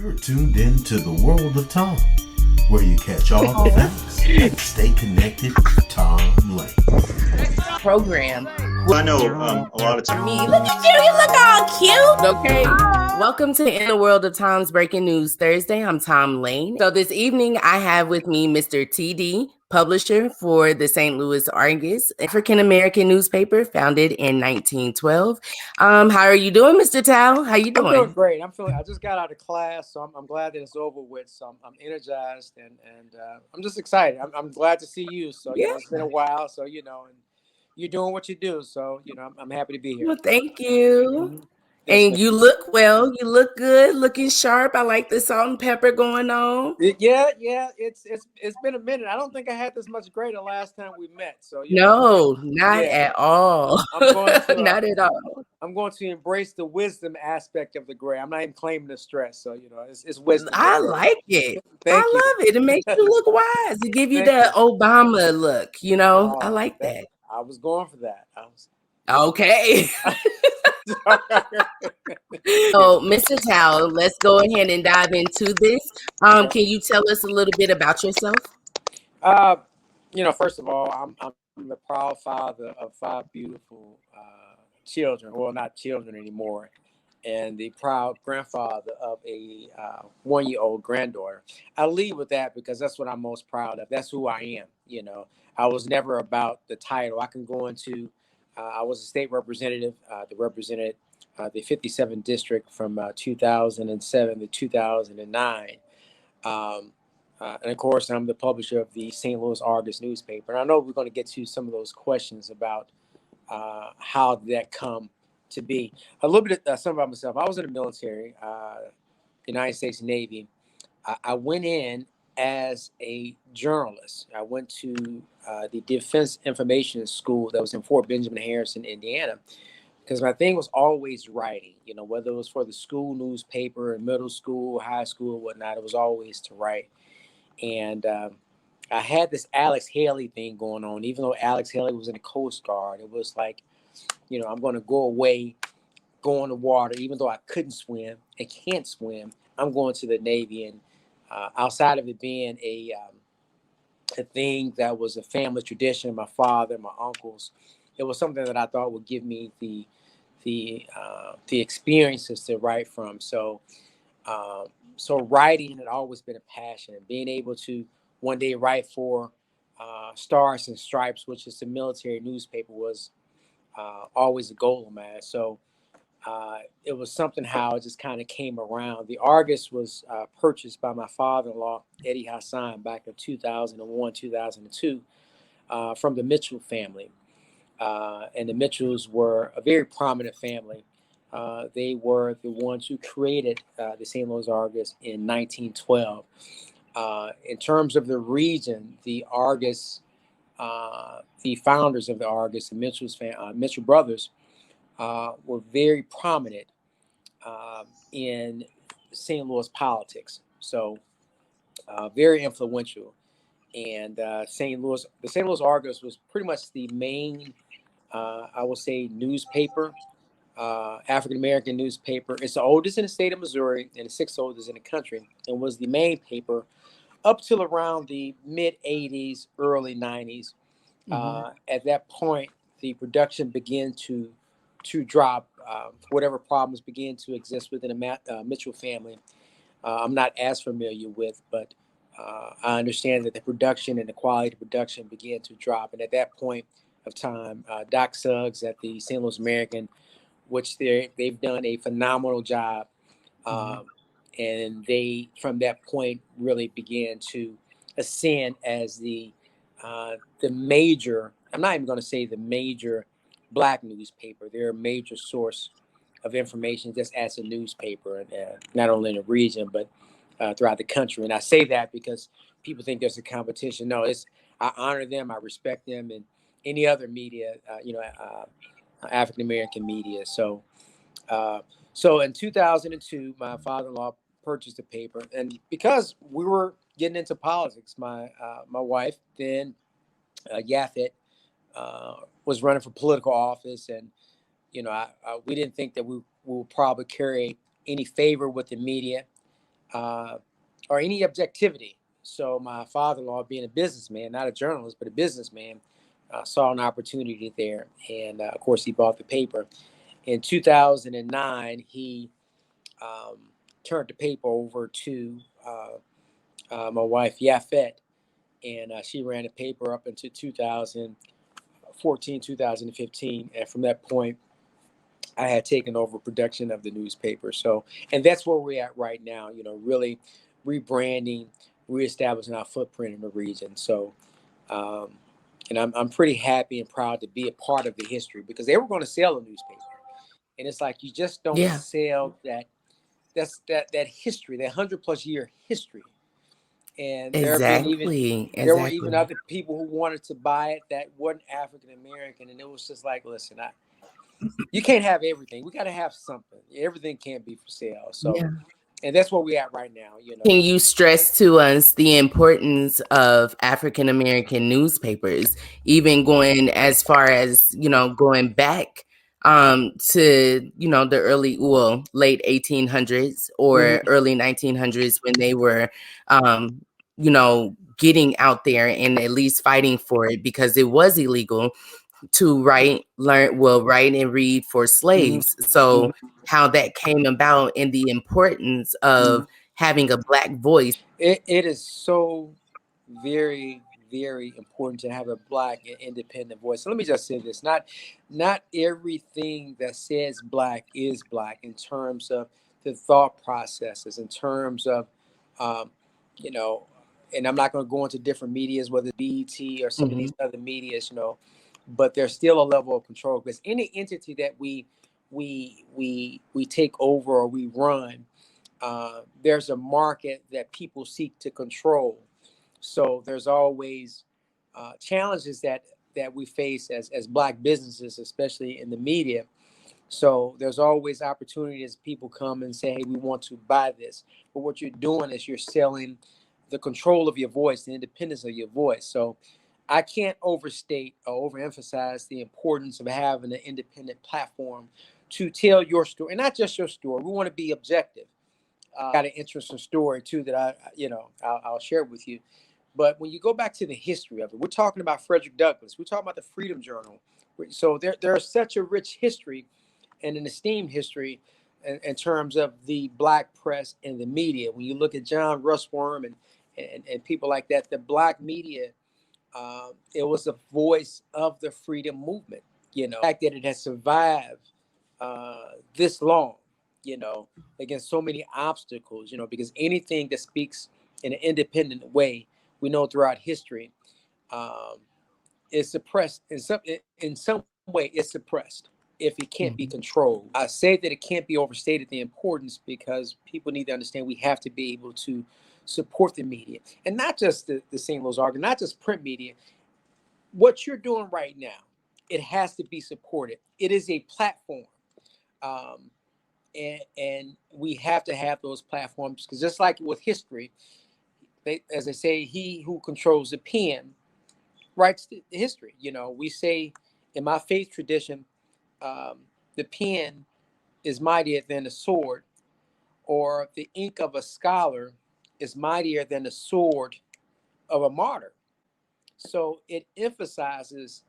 You're tuned in to the world of Tom, where you catch all the facts and stay connected with Tom Lane. Program. Well, I know a lot of times. Look at you. You look all cute. Okay. Welcome to In the World of Tom's Breaking News Thursday. I'm Tom Lane. So this evening, I have with me Mr. TD, publisher for the St. Louis Argus, African-American newspaper founded in 1912. How are you doing, Mr. Tao? How you doing? I'm doing great. I just got out of class, so I'm glad that it's over with. So I'm energized and I'm just excited. I'm glad to see you. So Yeah. it's been a while. So and you're doing what you do. So I'm happy to be here. Well, thank you. Mhm. And you look well. You look good, looking sharp. I like the salt and pepper going on. Yeah. It's been a minute. I don't think I had this much gray the last time we met. So No, not at all. I'm going to, not at all. I'm going to embrace the wisdom aspect of the gray. I'm not even claiming the stress. So it's wisdom. I like it. Thank you. Love it. It makes you look wise. It give you the Obama look. I like that. I was going for that. Okay. So, Mr. Tao, let's go ahead and dive into this. Can you tell us a little bit about yourself? First of all, I'm the proud father of 5 beautiful children. Well, not children anymore, and the proud grandfather of a 1-year-old granddaughter. I lead with that because that's what I'm most proud of. That's who I am. I was never about the title. I can go into. I was a state representative that represented the 57th district from 2007 to 2009. And of course, I'm the publisher of the St. Louis Argus newspaper. And I know we're going to get to some of those questions about how did that come to be. A little bit of something about myself. I was in the military, United States Navy. I went in as a journalist. I went to the Defense Information School that was in Fort Benjamin Harrison, Indiana, because my thing was always writing, whether it was for the school newspaper, middle school, high school, whatnot, it was always to write. And I had this Alex Haley thing going on. Even though Alex Haley was in the Coast Guard, it was like, I'm going to go away, go in the water, even though I couldn't swim and can't swim. I'm going to the Navy. And outside of it being a thing that was a family tradition, my father, my uncles, it was something that I thought would give me the experiences to write from. So writing had always been a passion. Being able to one day write for Stars and Stripes, which is the military newspaper, was always a goal of mine. So it was something how it just kind of came around. The Argus was purchased by my father-in-law, Eddie Hassan, back in 2001, 2002, from the Mitchell family. And the Mitchells were a very prominent family. They were the ones who created the St. Louis Argus in 1912. In terms of the region, the Argus, the founders of the Argus, the Mitchell brothers, were very prominent in St. Louis politics. So very influential. And the St. Louis Argus was pretty much the main, I will say, newspaper, African-American newspaper. It's the oldest in the state of Missouri and the 6th oldest in the country, and was the main paper up till around the mid-'80s, early '90s. At that point, the production began to drop. Whatever problems began to exist within the Mitchell family, I'm not as familiar with, but I understand that the production and the quality of production began to drop. And at that point of time, Doc Suggs at the St. Louis American, which they've done a phenomenal job. And they, from that point, really began to ascend as the major, I'm not even going to say the major Black newspaper. They're a major source of information just as a newspaper, and not only in the region, but throughout the country. And I say that because people think there's a competition. No, I honor them, I respect them, and any other media, African-American media. So in 2002, my father-in-law purchased the paper, and because we were getting into politics, my wife then, Yafet, was running for political office, and we didn't think that we will probably carry any favor with the media. or any objectivity. So my father-in-law, being a businessman, not a journalist, but a businessman, saw an opportunity there. And of course, he bought the paper. In 2009, he turned the paper over to my wife, Yafet, and she ran the paper up until 2014, 2015. And from that point, I had taken over production of the newspaper. So, and that's where we're at right now, really rebranding, reestablishing our footprint in the region. So, and I'm pretty happy and proud to be a part of the history, because they were going to sell a newspaper. And it's like, you just don't sell that history, that 100+ year history. And there were even other people who wanted to buy it that weren't African American, and it was just like, listen, you can't have everything. We got to have something. Everything can't be for sale. So, and that's where we're at right now. Can you stress to us the importance of African American newspapers, even going as far as, going back to, the late 1800s or early 1900s, when they were, getting out there and at least fighting for it, because it was illegal to write and read for slaves. So how that came about and the importance of having a Black voice. It is so very, very important to have a Black and independent voice. So let me just say this: not everything that says Black is Black in terms of the thought processes, in terms of, and I'm not going to go into different medias, whether it's BET or some of these other medias, but there's still a level of control, because any entity that we take over or we run, there's a market that people seek to control. So there's always challenges that we face as Black businesses, especially in the media. So there's always opportunities. People come and say, hey, we want to buy this. But what you're doing is you're selling the control of your voice, the independence of your voice. So I can't overstate or overemphasize the importance of having an independent platform to tell your story, and not just your story. We want to be objective. Got an interesting story too that I'll share with you. But when you go back to the history of it, we're talking about Frederick Douglass. We're talking about the Freedom Journal. So there's such a rich history and an esteemed history in terms of the Black press and the media. When you look at John Rushworm and people like that, the Black media, it was a voice of the freedom movement. The fact that it has survived this long, against so many obstacles, because anything that speaks in an independent way, we know throughout history, is suppressed in some way. It's suppressed if it can't be controlled. I say that it can't be overstated, the importance, because people need to understand we have to be able to support the media, and not just the St. Louis Argus, not just print media. What you're doing right now, it has to be supported. It is a platform. And we have to have those platforms, because just like with history, as I say, he who controls the pen writes the history. We say in my faith tradition, the pen is mightier than the sword, or the ink of a scholar is mightier than the sword of a martyr. So it emphasizes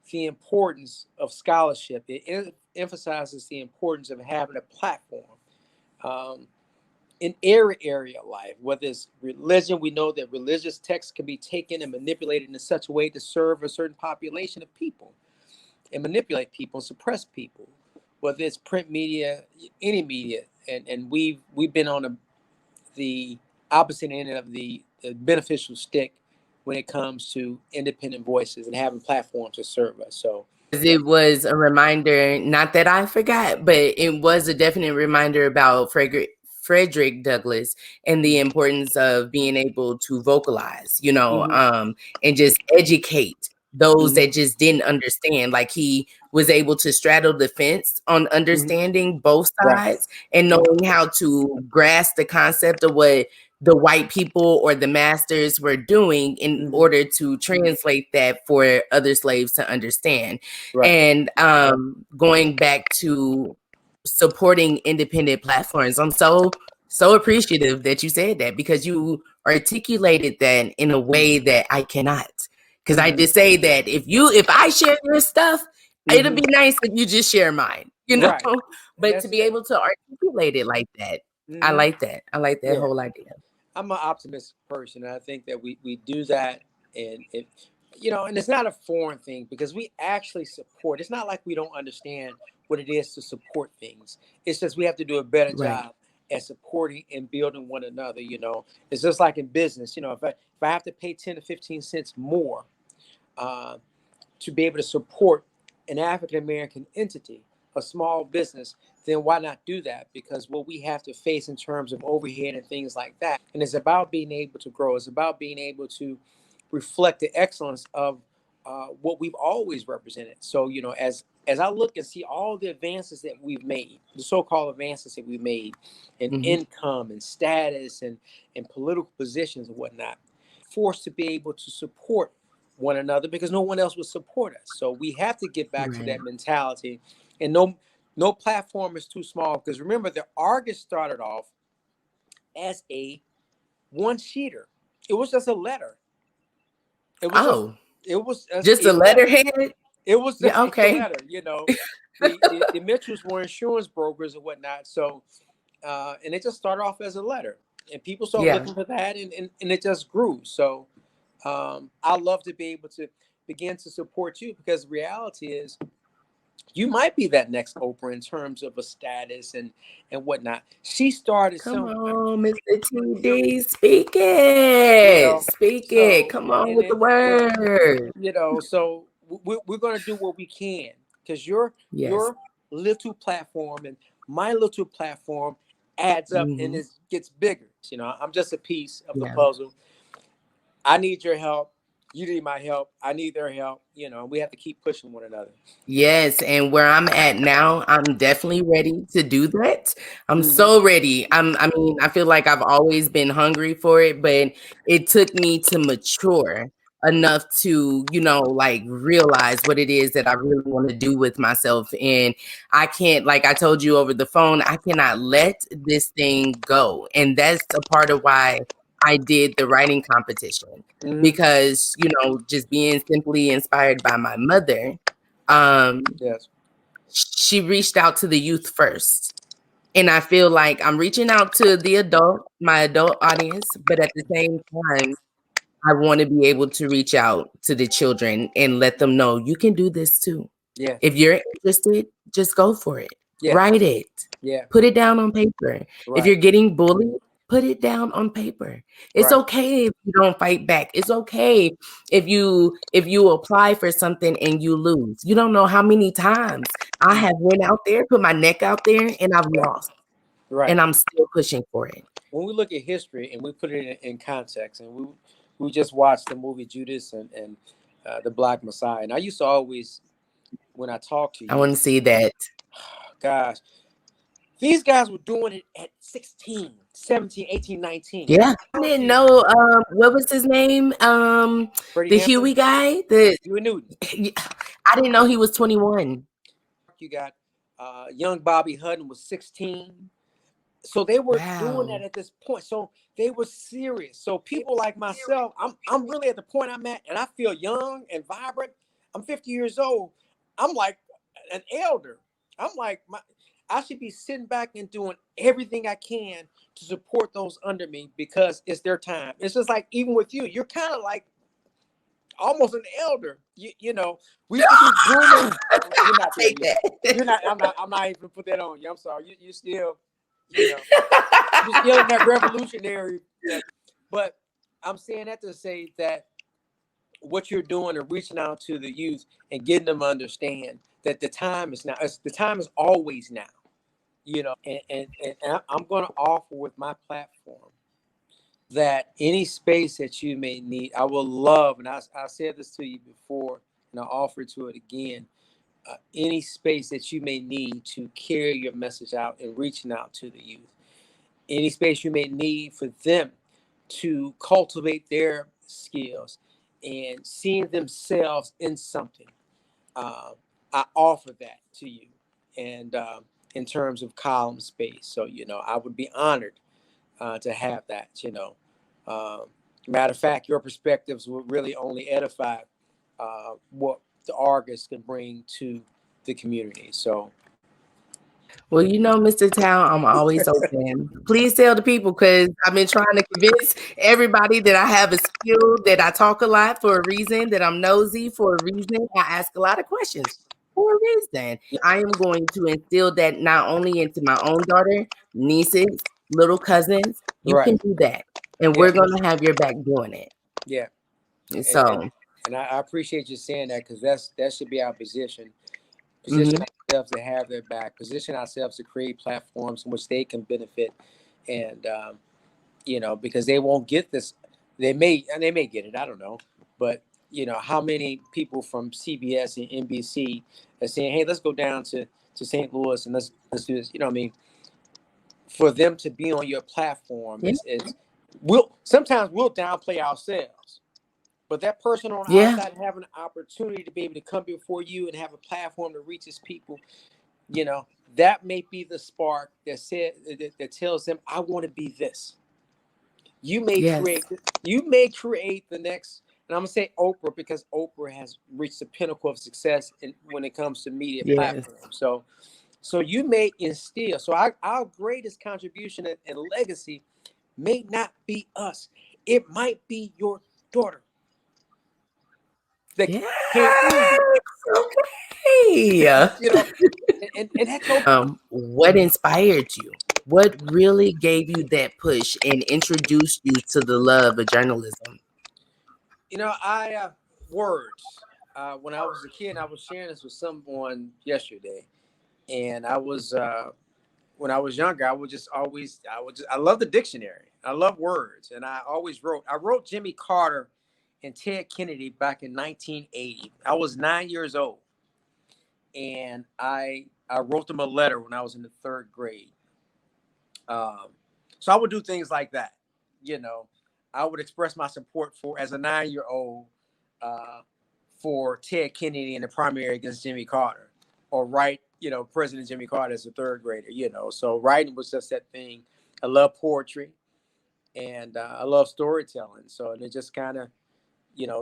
the importance of scholarship. It emphasizes the importance of having a platform in every area of life, whether it's religion. We know that religious texts can be taken and manipulated in such a way to serve a certain population of people and manipulate people and suppress people, whether it's print media, any media. And we've been on the opposite end of the beneficial stick when it comes to independent voices and having platforms to serve us. So it was a reminder, not that I forgot, but it was a definite reminder about Frederick Douglass and the importance of being able to vocalize, and just educate those that just didn't understand. Like, he was able to straddle the fence on understanding both sides and knowing how to grasp the concept of what the white people or the masters were doing in order to translate that for other slaves to understand. And going back to supporting independent platforms, I'm so so appreciative that you said that, because you articulated that in a way that I cannot. Because I just say that if I share your stuff, it'll be nice if you just share mine, Right. But to be able to articulate it like that, I like that. I like that whole idea. I'm an optimistic person, and I think that we do that, and it, and it's not a foreign thing because we actually support. It's not like we don't understand what it is to support things. It's just we have to do a better job at supporting and building one another. It's just like in business. If I have to pay 10 to 15 cents more to be able to support an African American entity, a small business, then why not do that? Because what we have to face in terms of overhead and things like that, and it's about being able to grow. It's about being able to reflect the excellence of what we've always represented. So, as I look and see all the advances that we've made, the so-called advances that we've made in income and status and political positions and whatnot, forced to be able to support one another because no one else would support us. So we have to get back to that mentality, and no platform is too small, because remember, the Argus started off as a one-sheeter. It was just a letter. It was just a letterhead. It was just a letter. The Mitchells were insurance brokers and whatnot. So, and it just started off as a letter, and people started looking for that, and it just grew. So, I love to be able to begin to support you, because the reality is you might be that next Oprah in terms of a status and whatnot. She started Come on, Mr. TD, speak it. Speak it. Come on with the word. So we're going to do what we can, because your little platform and my little platform adds up and it gets bigger. I'm just a piece of the puzzle. I need your help. You need my help. I need their help. We have to keep pushing one another. Yes, and where I'm at now, I'm definitely ready to do that. I'm so ready. I feel like I've always been hungry for it, but it took me to mature enough to, realize what it is that I really want to do with myself. And I can't, like I told you over the phone, I cannot let this thing go. And that's a part of why I did the writing competition, because, just being simply inspired by my mother, she reached out to the youth first. And I feel like I'm reaching out to my adult audience, but at the same time, I want to be able to reach out to the children and let them know you can do this too. Yeah. If you're interested, just go for it. Yeah. Write it. Yeah. Put it down on paper. Right. If you're getting bullied, put it down on paper. It's okay if you don't fight back. It's okay if you apply for something and you lose. You don't know how many times I have went out there, put my neck out there, and I've lost. Right. And I'm still pushing for it. When we look at history and we put it in context, and we just watched the movie Judas and the Black Messiah, and I used to always, when I talk to you, I want to see that. Gosh, these guys were doing it at 16, 17, 18, 19. Yeah. I didn't know what was his name? The Huey guy? Huey Newton. I didn't know he was 21. You got young Bobby Hutton was 16. So they were doing that at this point. So they were serious. So people like myself, I'm really at the point I'm at, and I feel young and vibrant. I'm 50 years old. I'm like an elder. I'm like, I should be sitting back and doing everything I can to support those under me, because it's their time. It's just like, even with you, you're kind of like almost an elder. You know, we should be grooming. You're not there yet. You're not. I'm not even put that on you. I'm sorry. You still. You're still in that revolutionary, but I'm saying that to say that what you're doing and reaching out to the youth and getting them to understand that the time is now. The time is always now, and I'm going to offer with my platform that any space that you may need, I will love, and I said this to you before, and I offer to it again. Any space that you may need to carry your message out and reaching out to the youth, any space you may need for them to cultivate their skills and seeing themselves in something, I offer that to you. And in terms of column space, so I would be honored to have that, matter of fact, your perspectives will really only edify what the Argus can bring to the community. So, Well, Mr. Town, I'm always open. Please tell the people, because I've been trying to convince everybody that I have a skill, that I talk a lot for a reason, that I'm nosy for a reason. I ask a lot of questions for a reason. I am going to instill that not only into my own daughter, nieces, little cousins. You right. can do that. And we're going to have your back doing it. Yeah. So, and I appreciate you saying that, because that should be our position. Position ourselves to have their back, position ourselves to create platforms in which they can benefit. And, because they won't get this. They may get it. I don't know. But, how many people from CBS and NBC are saying, hey, let's go down to St. Louis and let's do this. You know what I mean? For them to be on your platform is sometimes we'll downplay ourselves. But that person on the outside having an opportunity to be able to come before you and have a platform to reach his people, that may be the spark that tells them, I want to be this. You may create the next, and I'm gonna say Oprah, because Oprah has reached the pinnacle of success when it comes to media platforms. So you may instill. So our greatest contribution and legacy may not be us. It might be your daughter. That came through okay. and that's okay. What inspired you? What really gave you that push and introduced you to the love of journalism? I words. When I was a kid, I was sharing this with someone yesterday, and I was when I was younger, I love the dictionary. I love words, and I always wrote. I wrote Jimmy Carter and Ted Kennedy back in 1980. I was 9 years old, and I wrote them a letter when I was in the third grade. So I would do things like that. I would express my support as a 9-year-old for Ted Kennedy in the primary against Jimmy Carter, or write, President Jimmy Carter as a third grader. So writing was just that thing. I love poetry, and I love storytelling. So it just kind of,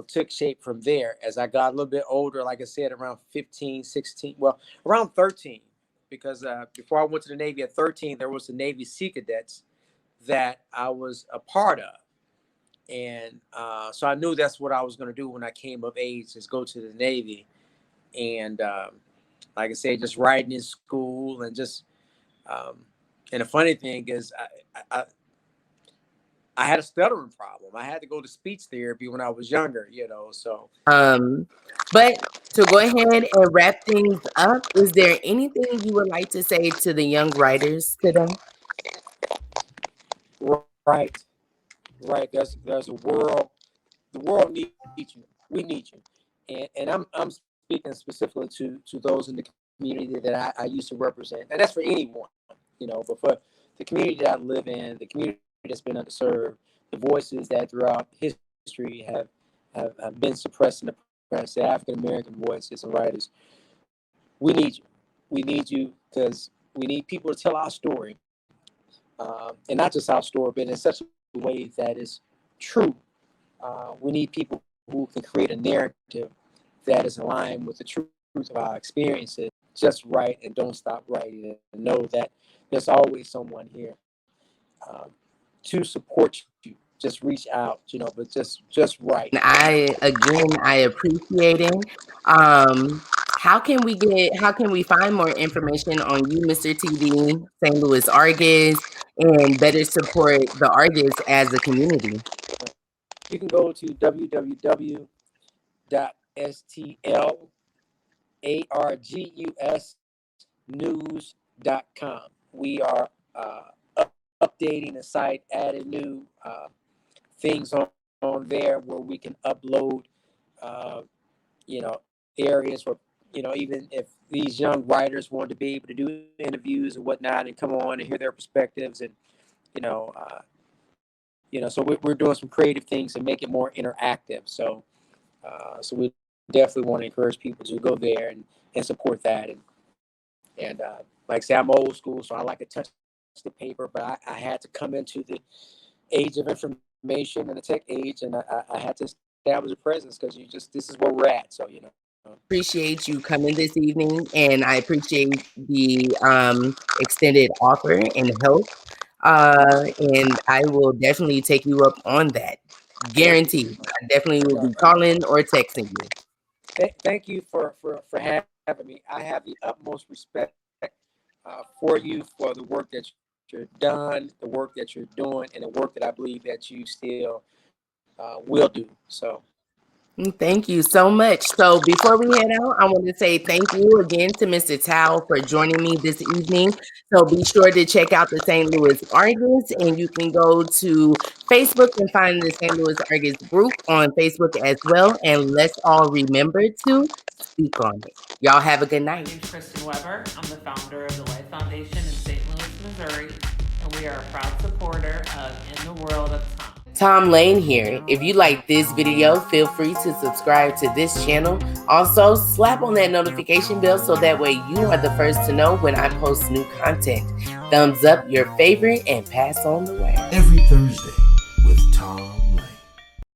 took shape from there as I got a little bit older. Like I said, around 15, 16, well, around 13, because before I went to the Navy at 13, there was the Navy Sea Cadets that I was a part of. And so I knew that's what I was going to do when I came of age, is go to the Navy. And like I said, just writing in school, and just, and the funny thing is I had a stuttering problem. I had to go to speech therapy when I was younger, so. But to go ahead and wrap things up, is there anything you would like to say to the young writers today? Right. There's a world. The world needs you. We need you. And I'm speaking specifically to those in the community that I used to represent. And that's for anyone, but for the community that I live in, the community that's been underserved, the voices that throughout history have been suppressed in the press, the African American voices and writers. We need you. We need you, because we need people to tell our story. And not just our story, but in such a way that is true. We need people who can create a narrative that is aligned with the truth of our experiences. Just write and don't stop writing, and know that there's always someone here to support you. Just reach out, but just write. I appreciate it. How can we find more information on you, Mr. TD, St. Louis Argus, and better support the Argus as a community? You can go to www.stlargusnews.com. We are updating the site, adding new things on there where we can upload, areas where, even if these young writers want to be able to do interviews and whatnot and come on and hear their perspectives, and, so we're doing some creative things and make it more interactive. So we definitely want to encourage people to go there and support that. And like I say, I'm old school, so I like to touch the paper, but I had to come into the age of information and the tech age, and I had to establish a presence because this is where we're at. So Appreciate you coming this evening, and I appreciate the extended offer and help. And I will definitely take you up on that. Guaranteed. I definitely will be calling or texting you. Thank you for having me. I have the utmost respect for you, for the work that you're done, the work that you're doing, and the work that I believe that you still will do. So thank you so much. So before we head out, I want to say thank you again to Mr. Tao for joining me this evening. So be sure to check out the St. Louis Argus, and you can go to Facebook and find the St. Louis Argus group on Facebook as well. And let's all remember to speak on it. Y'all have a good night. My name's Kristen Weber. I'm the founder of the Life Foundation in St. Louis, Missouri, and we are a proud supporter of In the World of Tom. Tom Lane here. If you like this video, feel free to subscribe to this channel. Also, slap on that notification bell so that way you are the first to know when I post new content. Thumbs up your favorite and pass on the way. Every Thursday with Tom